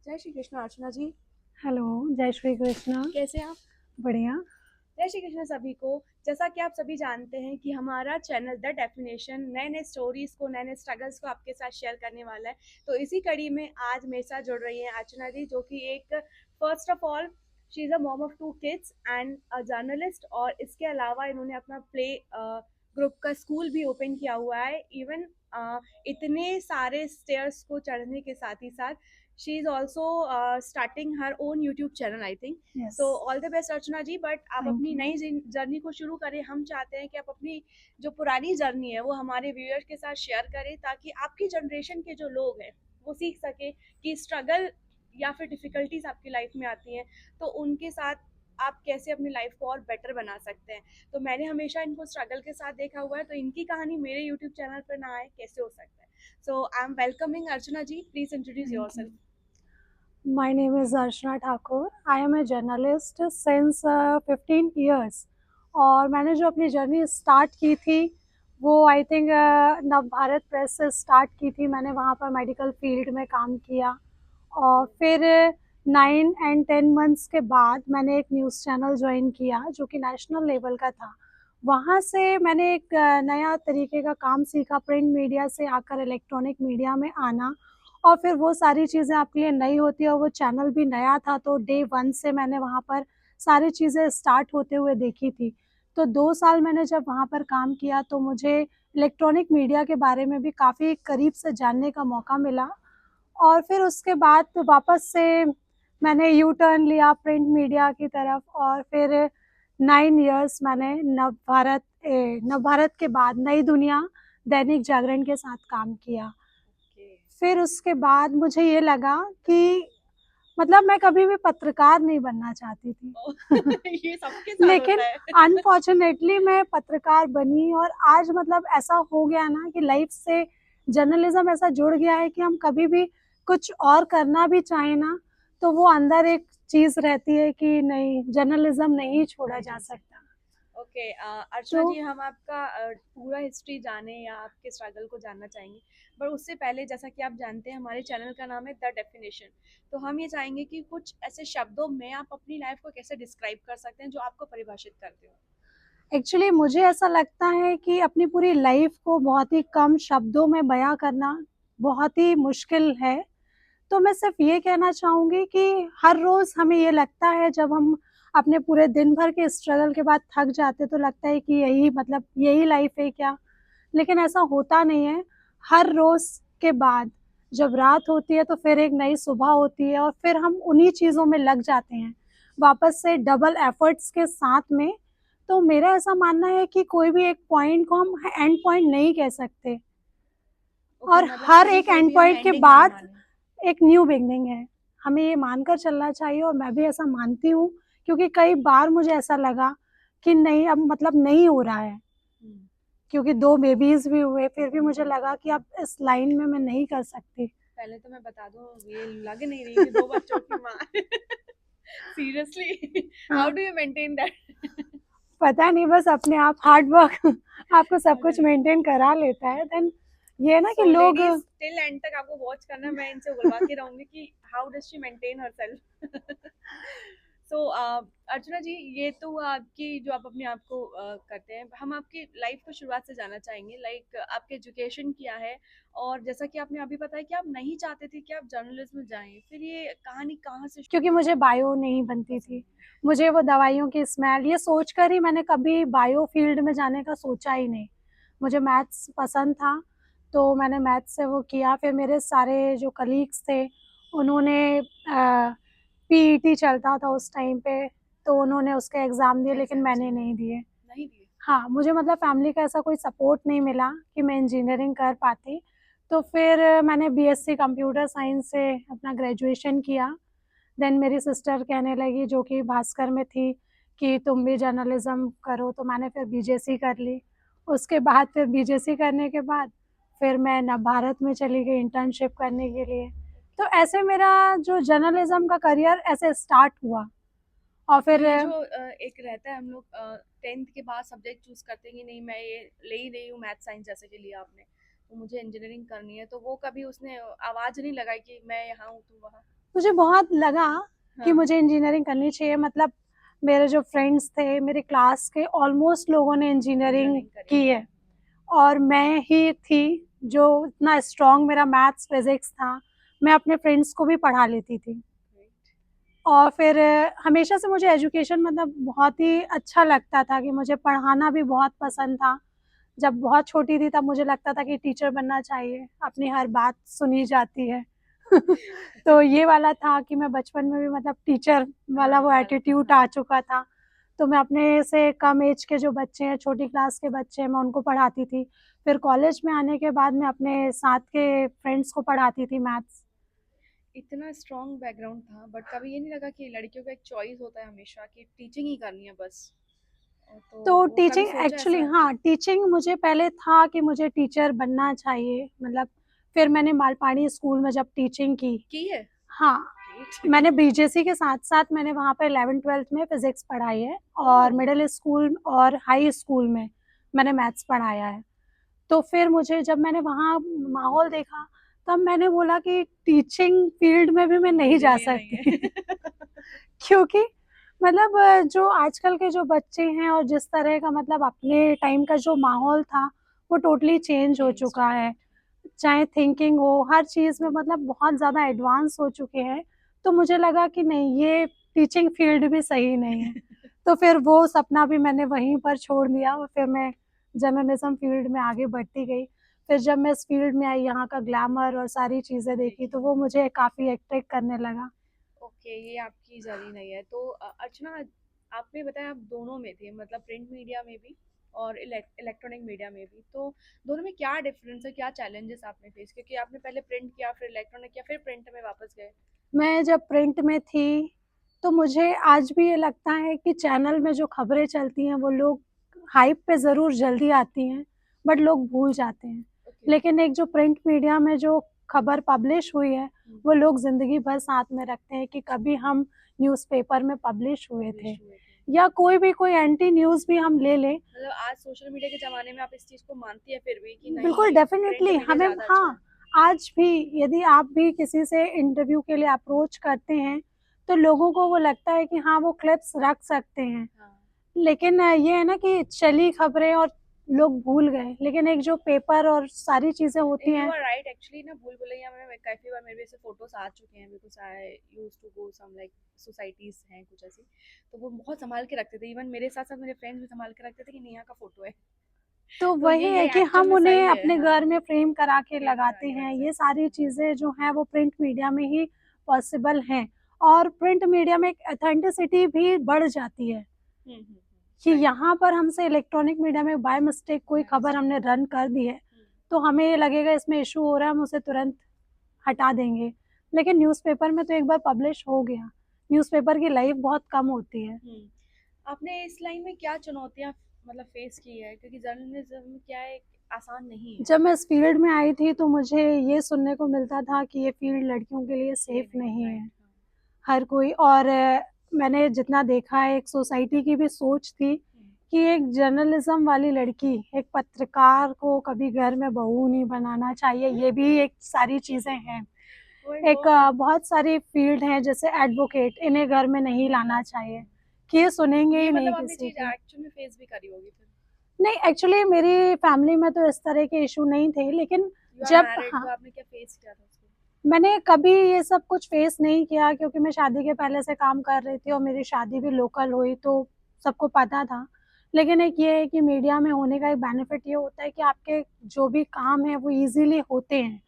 जय श्री कृष्ण अर्चना जी। हेलो, जय श्री कृष्ण। कैसे हैं आप? बढ़िया। जय श्री कृष्ण सभी को। जैसा कि आप सभी जानते हैं कि हमारा चैनल द डेफिनेशन नए नए स्टोरीज को, नए नए स्ट्रगल्स को आपके साथ शेयर करने वाला है। तो इसी कड़ी में आज मेरे साथ जुड़ रही हैं अर्चना जी, जो कि एक first of all she is a mom of 2 kids and a journalist. और इसके अलावा इन्होंने अपना प्ले ग्रुप का स्कूल भी ओपन किया हुआ है। इवन इतने सारे स्टेयर्स को चढ़ने के साथ ही साथ she is also starting her own YouTube channel I think. Yes, so all the best Archana ji. But आप थैंक अपनी यू। नई जर्नी को शुरू करें। हम चाहते हैं कि आप अपनी जो पुरानी जर्नी है वो हमारे व्यूअर्स के साथ शेयर करें, ताकि आपकी जनरेशन के जो लोग हैं वो सीख सके कि स्ट्रगल या फिर डिफिकल्टीज आपकी लाइफ में आती हैं तो उनके साथ आप कैसे अपनी लाइफ को और बेटर बना सकते हैं। तो मैंने हमेशा इनको स्ट्रगल के साथ देखा हुआ है, तो इनकी कहानी मेरे यूट्यूब चैनल पर ना आए कैसे हो सकता है। So I am welcoming Archana ji, please introduce your thank you. Self. My name is Archana Thakur. I am a journalist since 15 years. और मैंने जो अपनी जर्नी स्टार्ट की थी वो आई थिंक नवभारत प्रेस से स्टार्ट की थी। मैंने वहाँ पर मेडिकल फील्ड में काम किया और फिर 9 and 10 months के बाद मैंने एक न्यूज़ चैनल ज्वाइन किया जो कि नेशनल लेवल का था। वहाँ से मैंने एक नया तरीके का काम सीखा, प्रिंट मीडिया से आकर इलेक्ट्रॉनिक मीडिया में आना। और फिर वो सारी चीज़ें आपके लिए नई होती है और वो चैनल भी नया था, तो डे 1 से मैंने वहाँ पर सारी चीज़ें स्टार्ट होते हुए देखी थी। तो 2 साल मैंने जब वहाँ पर काम किया तो मुझे इलेक्ट्रॉनिक मीडिया के बारे में भी काफ़ी करीब से जानने का मौका मिला। और फिर उसके बाद तो वापस से मैंने यू टर्न लिया प्रिंट मीडिया की तरफ और फिर 9 इयर्स मैंने नवभारत के बाद नई दुनिया दैनिक जागरण के साथ काम किया। फिर उसके बाद मुझे ये लगा कि मतलब मैं कभी भी पत्रकार नहीं बनना चाहती थी। ये सबके साथ लेकिन होता है। अनफॉर्चुनेटली मैं पत्रकार बनी और आज मतलब ऐसा हो गया ना कि लाइफ से जर्नलिज्म ऐसा जुड़ गया है कि हम कभी भी कुछ और करना भी चाहें ना तो वो अंदर एक चीज़ रहती है कि नहीं, जर्नलिज्म नहीं छोड़ा जा सकता। ओके अर्चना तो जी, हम आपका पूरा हिस्ट्री जाने या आपके स्ट्रगल को जानना चाहेंगे। पर उससे पहले, जैसा कि आप जानते हैं, हमारे चैनल का नाम है द डेफिनेशन। तो हम ये चाहेंगे कि कुछ ऐसे शब्दों में आप अपनी लाइफ को कैसे डिस्क्राइब कर सकते हैं जो आपको परिभाषित करते हो। एक्चुअली मुझे ऐसा लगता है कि अपनी पूरी लाइफ को बहुत ही कम शब्दों में बयां करना बहुत ही मुश्किल है। तो मैं सिर्फ ये कहना चाहूँगी कि हर रोज़ हमें ये लगता है जब हम अपने पूरे दिन भर के स्ट्रगल के बाद थक जाते तो लगता है कि यही मतलब यही लाइफ है क्या? लेकिन ऐसा होता नहीं है। हर रोज़ के बाद जब रात होती है तो फिर एक नई सुबह होती है और फिर हम उन्हीं चीज़ों में लग जाते हैं, वापस से डबल एफर्ट्स के साथ में। तो मेरा ऐसा मानना है कि कोई भी एक पॉइंट को हम एंड पॉइंट नहीं कह सकते ओके, और मतलब हर कहीं एक पर एंड भी हम पॉइंट के एंडिंग ना बाद माने। एक न्यू बिगनिंग है। हमें ये मानकर चलना चाहिए और मैं भी ऐसा मानती हूँ क्योंकि कई बार मुझे ऐसा लगा कि नहीं, अब मतलब नहीं हो रहा है, हम्म। क्योंकि 2 बेबीज़ भी हुए, फिर भी मुझे लगा कि अब इस लाइन में मैं नहीं कर सकती। पहले तो मैं बता दूं, ये लग नहीं रही थी 2 बच्चों की माँ। सीरियसली, हाउ हाँ, डू यू मेंटेन दैट? पता नहीं, बस अपने आप हार्ड वर्क आपको सब कुछ मेंटेन करा लेता है। देन ये है ना कि सो लोग लेडीज टिल एंड तक आपको वॉच करना, मैं इनसे बुलवाती रहूंगी कि how does she maintain herself. So Archana ji, ये तो हुआ आपकी जो आप अपने आप को करते हैं। हम आपकी लाइफ को शुरुआत से जानना चाहेंगे, लाइक आपके एजुकेशन क्या है। और जैसा कि आपने अभी बताया कि आप नहीं चाहते थे कि आप जर्नलिज्म में जाएं, फिर ये कहानी कहाँ से क्योंकि मुझे बायो नहीं बनती पसंद थी। है? मुझे वो दवाइयों की स्मेल ये सोचकर ही मैंने कभी बायो फील्ड में जाने का सोचा ही नहीं। मुझे मैथ्स पसंद था, तो मैंने मैथ्स से वो किया। फिर मेरे सारे जो कलीग्स थे उन्होंने पीईटी चलता था उस टाइम पे, तो उन्होंने उसके एग्ज़ाम दिए लेकिन एग्जाम्स मैंने दिए? नहीं दिए। नहीं दिए? हाँ, मुझे मतलब फैमिली का ऐसा कोई सपोर्ट नहीं मिला कि मैं इंजीनियरिंग कर पाती। तो फिर मैंने बीएससी कंप्यूटर साइंस से अपना ग्रेजुएशन किया। देन मेरी सिस्टर कहने लगी जो कि भास्कर में थी कि तुम भी जर्नलिज्म करो, तो मैंने फिर बीजेसी कर ली। उसके बाद फिर बीजेसी करने के बाद फिर मैं नवभारत में चली गई इंटर्नशिप करने के लिए। तो ऐसे मेरा जो जर्नलिज्म का करियर ऐसे स्टार्ट हुआ और तो फिर ये जो एक रहता है, हम लोग 10th के बाद सब्जेक्ट चूज करते हैं कि नहीं मैं ये ले ही रही हूँ, मैथ साइंस जैसे कि लिया आपने, तो मुझे इंजीनियरिंग करनी है, तो वो कभी उसने आवाज नहीं लगाई कि मैं यहाँ हूँ तुम वहाँ? मुझे बहुत लगा कि हाँ, मुझे इंजीनियरिंग करनी चाहिए। मतलब मेरे जो फ्रेंड्स थे, मेरे क्लास के ऑलमोस्ट लोगों ने इंजीनियरिंग इंजीनियरिंग करी की है। है और मैं ही थी जो इतना स्ट्रॉन्ग, मेरा मैथ्स, फिज़िक्स था, मैं अपने फ्रेंड्स को भी पढ़ा लेती थी। ग्रेट। और फिर हमेशा से मुझे एजुकेशन मतलब बहुत ही अच्छा लगता था कि मुझे पढ़ाना भी बहुत पसंद था। जब बहुत छोटी थी तब मुझे लगता था कि टीचर बनना चाहिए, अपनी हर बात सुनी जाती है। तो ये वाला था कि मैं बचपन में भी मतलब टीचर वाला वो एटीट्यूड आ चुका था। तो मैं अपने से कम एज के जो बच्चे हैं, छोटी क्लास के बच्चे हैं, मैं उनको पढ़ाती थी। फिर कॉलेज में आने के बाद मैं अपने साथ के फ्रेंड्स को पढ़ाती थी मैथ्स। इतना स्ट्रॉन्ग बैकग्राउंड था, बट कभी ये नहीं लगा कि लड़कियों का एक चॉइस होता है हमेशा कि टीचिंग ही करनी है बस? तो तो वो कभी टीचिंग सोचा एक्चुअली, ऐसा? हाँ, टीचिंग मुझे पहले था कि मुझे टीचर बनना चाहिए। मतलब फिर मैंने मालपानी स्कूल में जब टीचिंग की है? हाँ, ग्रेट। मैंने बीजेसी के साथ-साथ मैंने वहाँ पे 11th-12th में फ़िज़िक्स पढ़ाई है और ओह! मिडल स्कूल और हाई स्कूल में मैंने मैथ्स पढ़ाया है। तो फिर मुझे जब मैंने वहाँ माहौल देखा, तब मैंने बोला कि टीचिंग फ़ील्ड में भी मैं नहीं मेरे जा लिए नहीं सकती। है। क्योंकि मतलब जो आजकल के जो बच्चे हैं और जिस तरह का मतलब अपने टाइम का जो माहौल था, वो टोटली चेंज हो चेंज्ड, चुका है। राइट। चाहे थिंकिंग हो, हर चीज़ में मतलब बहुत ज़्यादा एडवांस हो चुके हैं। तो मुझे लगा कि नहीं, ये टीचिंग फ़ील्ड भी सही नहीं है। तो फिर वो सपना भी मैंने वहीं पर छोड़ दिया और फिर मैं जर्नलिज़्म फ़ील्ड में आगे बढ़ती गई। फिर जब मैं इस फ़ील्ड में आई, यहाँ का ग्लैमर और सारी चीज़ें देखी, तो देखिए। वो मुझे काफ़ी अट्रैक्ट करने लगा। ओके, ये आपकी जर्नी नहीं है। तो अर्चना, आपने बताया आप दोनों में थे, मतलब प्रिंट मीडिया में भी और इलेक्ट्रॉनिक मीडिया में भी। तो दोनों में क्या डिफरेंस है, क्या चैलेंजेस आपने फेस? क्योंकि आपने पहले प्रिंट किया, फिर इलेक्ट्रॉनिक किया, फिर प्रिंट में वापस गए। मैं जब प्रिंट में थी, तो मुझे आज भी ये लगता है कि चैनल में जो खबरें चलती हैं, वो लोग हाइप पे ज़रूर जल्दी आती हैं, बट लोग भूल जाते हैं। ओके। लेकिन एक जो प्रिंट मीडिया में जो खबर पब्लिश हुई है, वो लोग ज़िंदगी भर साथ में रखते हैं कि कभी हम न्यूज़पेपर में पब्लिश हुए थे। पब्लिश हुए थे। या कोई एंटी न्यूज़ भी हम ले लें, मतलब आज सोशल मीडिया के ज़माने में आप इस चीज़ को मानती है फिर भी कि बिल्कुल नहीं, प्रिंट डेफ़िनेटली मीडिया हमें, ज़्यादा अच्छा है? हाँ, आज भी यदि आप भी किसी से इंटरव्यू के लिए अप्रोच करते हैं, तो लोगों को वो लगता है कि हाँ, वो क्लिप्स रख सकते हैं। हाँ। लेकिन ये है ना कि चली खबरें और लोग भूल गए, लेकिन एक जो पेपर और सारी चीज़ें होती यू हैं। आर राइट, एक्चुअली ना भूल भुलैया में काफी बार मेरे ऐसे फोटोज आ चुके हैं, because I used to go some like societies हैं कुछ ऐसी। तो वो बहुत संभाल के रखते थे, इवन मेरे साथ साथ मेरे फ्रेंड्स भी संभाल के रखते थे कि नेहा का फोटो है। तो तो वही है ये कि एक्चुअल हम में उन्हें सही है, अपने हाँ। घर में फ्रेम करा के फ्रेम करा लगाते के हैं। रख ये सकते सारी हैं। चीज़ें जो हैं वो प्रिंट मीडिया में ही पॉसिबल हैं और प्रिंट मीडिया में एक ऑथेंटिसिटी भी बढ़ जाती है कि राइट। यहाँ पर हमसे इलेक्ट्रॉनिक मीडिया में बाय मिस्टेक कोई बाय खबर मिस्टेक। हमने रन कर दी है, तो हमें ये लगेगा इसमें इश्यू हो रहा है, हम उसे तुरंत हटा देंगे। लेकिन न्यूज़पेपर में तो एक बार पब्लिश हो गया, न्यूज़पेपर की लाइफ बहुत कम होती है। आपने इस लाइन में क्या चुनौतियां मतलब फेस की है, क्योंकि जर्नलिज्म क्या है, आसान नहीं है। जब मैं इस फील्ड में आई थी तो मुझे ये सुनने को मिलता था कि ये फील्ड लड़कियों के लिए ये सेफ नहीं, नहीं राइट। है। हर कोई, और मैंने जितना देखा है, एक सोसाइटी की भी सोच थी कि एक जर्नलिज्म वाली लड़की, एक पत्रकार को कभी घर में बहू नहीं बनाना चाहिए। ये भी एक सारी चीज़ें हैं। ओए एक गॉड। बहुत सारी फील्ड हैं जैसे एडवोकेट, इन्हें घर में नहीं लाना चाहिए कि ये सुनेंगे ये ही मतलब नहीं आपने किसी चीज की। एक्चुअल में फेस भी करी होगी फिर? नहीं, एक्चुअली मेरी फैमिली में तो इस तरह के इशू नहीं थे, लेकिन यू आर जब, मैरिड, हाँ, तो आपने क्या फेस किया था उसको? मैंने कभी ये सब कुछ फेस नहीं किया क्योंकि मैं शादी के पहले से काम कर रही थी और मेरी शादी भी लोकल हुई, तो सबको पता था। लेकिन एक ये है कि मीडिया में होने का एक बेनिफिट ये होता है कि आपके जो भी काम हैं वो ईज़िली होते हैं,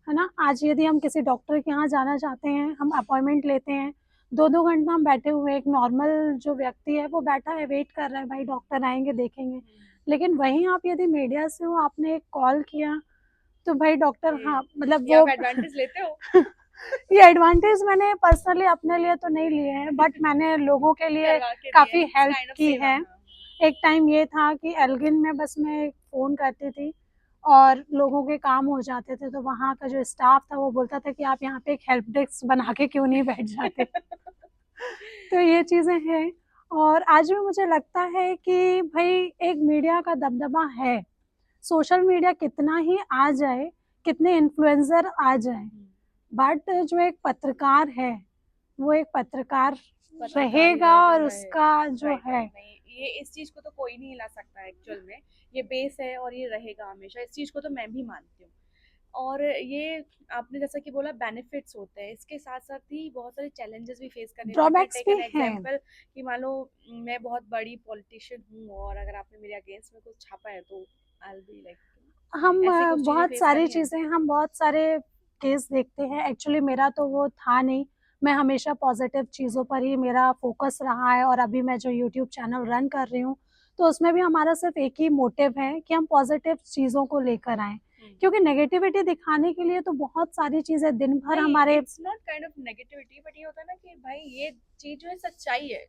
है ना? आज यदि हम किसी डॉक्टर के यहाँ जाना चाहते हैं, हम अपॉइंटमेंट लेते हैं, 2-2 घंटा हम बैठे हुए हैं, एक नॉर्मल जो व्यक्ति है वो बैठा है, वेट कर रहा है, भाई डॉक्टर आएँगे, देखेंगे। लेकिन वहीं आप यदि मीडिया से हो, आपने एक कॉल किया, तो भाई डॉक्टर, ये हाँ, मतलब ये वो आप एडवांटेज लेते हो? ये एडवांटेज मैंने पर्सनली अपने लिए तो नहीं लिए हैं, बट मैंने लोगों के लिए करवा के दिया, काफ़ी इट्स हेल्प काइंड ऑफ की सेवा, है। हाँ। एक टाइम ये था कि एल्गिन में बस मैं फ़ोन करती थी और लोगों के काम हो जाते थे, तो वहाँ का जो स्टाफ था वो बोलता था कि आप यहाँ पे एक हेल्प डेस्क बना के क्यों नहीं बैठ जाते? तो ये चीज़ें हैं और आज भी मुझे लगता है कि भई एक मीडिया का दबदबा है। सोशल मीडिया कितना ही आ जाए, कितने इन्फ्लुएंसर आ जाएँ, बट जो एक पत्रकार है, वो एक पत्रकार पत्रकार ही रहेगा रहेगा, और उसका जो राइट है। राइट। नहीं, ये इस चीज को तो कोई नहीं हिला सकता एक्चुअल में। ये बेस है और ये रहेगा हमेशा, इस चीज को तो मैं भी मानती हूँ। और ये आपने जैसा कि बोला बेनिफिट्स होते हैं, इसके साथ साथ ही बहुत सारे चैलेंजेस भी फेस करने होते हैं। फिर ड्रॉबैक्स टेक भी एन हैं। एग्जांपल कि मान लो मैं बहुत बड़ी पॉलिटिशियन हूँ और अगर आपने मेरे अगेंस्ट में कुछ छापा है तो आई विल बी लाइक, ऐसी कुछ चीजें बहुत फेस सारी करी हैं। चीज़ें, हम बहुत सारे केस देखते हैं। एक्चुअली मेरा तो वो था नहीं, मैं हमेशा पॉजिटिव चीज़ों पर ही मेरा फोकस रहा है। और अभी मैं जो यूट्यूब चैनल रन कर रही हूँ, तो उसमें भी हमारा सिर्फ एक ही मोटिव है कि हम पॉजिटिव चीज़ों को लेकर आएँ। क्योंकि नेगेटिविटी दिखाने के लिए तो बहुत सारी चीज़ें दिन भर नहीं, हमारे। It's not kind of negativity, but ये होता है ना कि भाई ये चीज जो है सच्चाई है।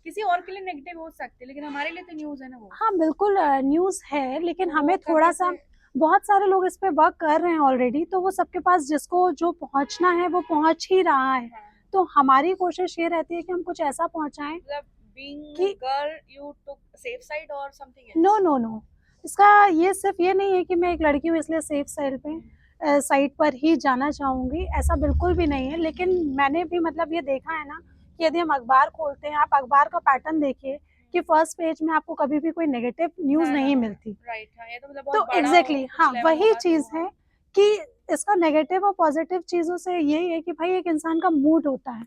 किसी और के लिए नेगेटिव हो सकती है लेकिन हमारे लिए तो न्यूज़ है ना वो। हाँ, बिल्कुल न्यूज़ है, लेकिन तो वो हमें कभी थोड़ा-सा, ऐसे। बहुत सारे लोग इस पे वर्क कर रहे हैं ऑलरेडी, तो वो सबके पास जिसको जो पहुँचना है, वो पहुँच ही रहा है। हाँ, तो हमारी कोशिश ये रहती है कि हम कुछ ऐसा पहुँचाएँ मतलब बीइंग अ कि girl you took safe side और something no, else. No, no. इसका ये सिर्फ़ ये नहीं है कि मैं एक लड़की हूँ इसलिए सेफ साइड पर ही जाना चाहूँगी, ऐसा बिल्कुल भी नहीं है। लेकिन मैंने भी मतलब ये देखा है ना कि यदि हम अखबार खोलते हैं, आप अखबार का पैटर्न देखिए कि फर्स्ट पेज में आपको कभी भी कोई नेगेटिव न्यूज़ हाँ ना, नहीं मिलती। राइट, हाँ ये तो मतलब बहुत तो बड़ा हो, एग्ज़ैक्टली कुछ हाँ, लेवल वही होगा तो चीज़ हाँ। है कि इसका नेगेटिव और पॉज़िटिव चीज़ों से यही है कि भाई एक इंसान का मूड होता है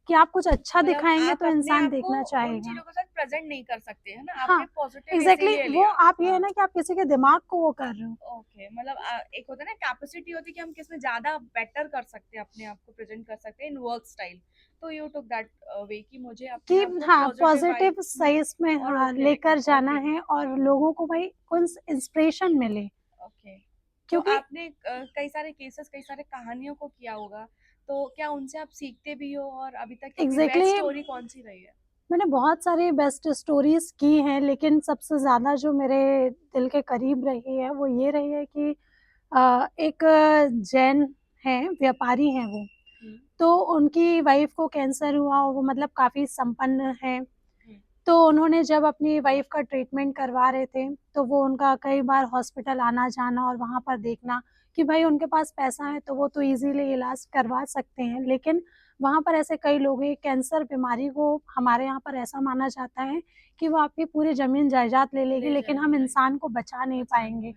कि आप कुछ अच्छा मतलब दिखाएँगे आप तो अपने इंसान आप को देखना उन चाहेगा। चीजों के साथ प्रेजेंट नहीं कर सकते है ना, हाँ, आपने पॉजिटिव एग्ज़ैक्टली इसीलिए वो लिया। आप ये है हाँ, ना कि आप किसी के दिमाग को वो कर रहे हो। ओके, मतलब एक होता है ना कैपेसिटी होती है कि हम किसमें ज्यादा बेटर कर सकते हैं, अपने आप को प्रेजेंट कर सकते हैं इन वर्क स्टाइल। तो यू टुक दैट वे कि मुझे अपने कि आप को हाँ, पॉजिटिव पॉज़िटिव वाइब्स में सही इसमें और हाँ, होके लेकर रखना। जाना ओके है और लोगों को भाई कुछ इंस्पिरेशन मिले। ओके। तो क्योंकि आपने कई सारे केसेस, कई सारे कहानियों को किया होगा, तो क्या उनसे आप सीखते भी हो, और अभी तक की कोई बेस्ट एग्ज़ैक्टली स्टोरी कौन सी रही है? मैंने बहुत सारी बेस्ट स्टोरीज़ की हैं, लेकिन सबसे ज़्यादा जो मेरे दिल के करीब रही है, वो ये रही है कि एक जैन हैं, व्यापारी हैं वो। हम्म, तो उनकी वाइफ़ को कैंसर हुआ, वो मतलब काफ़ी संपन्न हैं। हम्म, तो उन्होंने जब अपनी वाइफ़ का ट्रीटमेंट करवा रहे थे, तो वो उनका कई बार हॉस्पिटल आना-जाना और वहाँ पर देखना कि भाई उनके पास पैसा है, तो वो तो ईज़िली इलाज करवा सकते हैं। लेकिन वहाँ पर ऐसे कई लोग हैं, कैंसर बीमारी को हमारे यहाँ पर ऐसा माना जाता है कि वो आपकी पूरी ज़मीन जायदाद ले लेगी, ले लेकिन जाएगी, हम राइट। इंसान को बचा नहीं बचा नहीं पाएँगे। पाएंगे।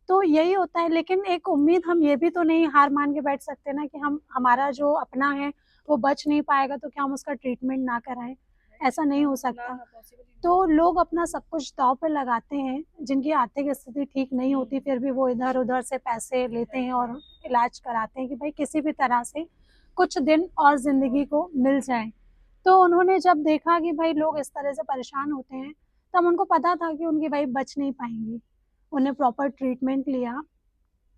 तो यही होता है, लेकिन एक उम्मीद, हम ये भी तो नहीं हार मान के बैठ सकते ना कि हम हमारा जो अपना है, वो बच नहीं पाएगा, तो क्या हम उसका ट्रीटमेंट ना कराएँ? राइट, ऐसा नहीं हो हाँ ना सकता। ना, पॉसिबल ही नहीं तो लोग अपना सब कुछ दाँव पे लगाते हैं, जिनकी आर्थिक स्थिति ठीक नहीं है। होती, फिर भी वो इधर-उधर से पैसे लेते राइट हैं राइट। और इलाज कराते हैं कि भाई किसी भी तरह से कुछ दिन और ज़िंदगी को मिल जाए। तो उन्होंने जब देखा कि भाई लोग इस तरह से परेशान होते हैं, तब उनको पता था कि उनकी वाइफ़ बच नहीं पाएँगी। उन्हें प्रॉपर ट्रीटमेंट लिया।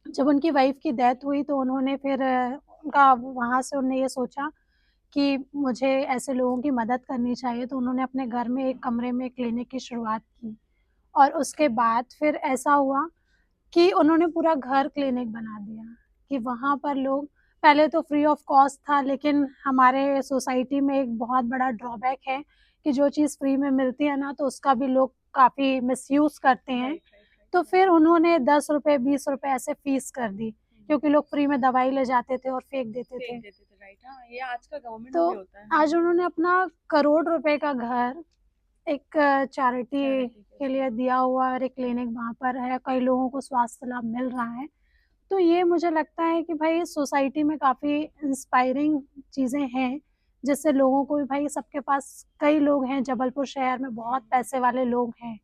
जब उनकी वाइफ़ की डेथ हुई, तो उन्होंने फिर उनका वहाँ से उन्होंने ये सोचा कि मुझे ऐसे लोगों की मदद करनी चाहिए, तो उन्होंने अपने घर में एक कमरे में क्लिनिक की शुरुआत की। और उसके ओके। बाद फिर ऐसा हुआ कि उन्होंने पूरा घर क्लिनिक बना दिया कि वहाँ पर लोग, पहले तो फ्री ऑफ कॉस्ट था, लेकिन हमारे सोसाइटी में एक बहुत बड़ा ड्रॉबैक है कि जो चीज़ फ्री में मिलती है ना, तो उसका भी लोग काफ़ी मिसयूज़ करते हैं। राइट राइट तो राइट। फिर उन्होंने ₹10 ₹20 ऐसे फ़ीस कर दी, हम्म, क्योंकि लोग फ्री में दवाई ले जाते थे और फेंक देते फेंक थे। देते थे, राइट, हाँ ये आजकल गवर्नमेंट तो में भी होता है। हाँ, आज उन्होंने अपना करोड़ रुपए का घर एक चैरिटी चैरिटी के के थ्रू। लिए दिया हुआ है और एक क्लिनिक वहाँ पर है, कई लोगों को स्वास्थ्य लाभ मिल रहा है। तो ये मुझे लगता है कि भाई सोसाइटी में काफ़ी इंस्पायरिंग चीज़ें हैं, जिससे लोगों को भी, भाई सबके पास कई लोग हैं, जबलपुर शहर में बहुत पैसे वाले लोग हैं,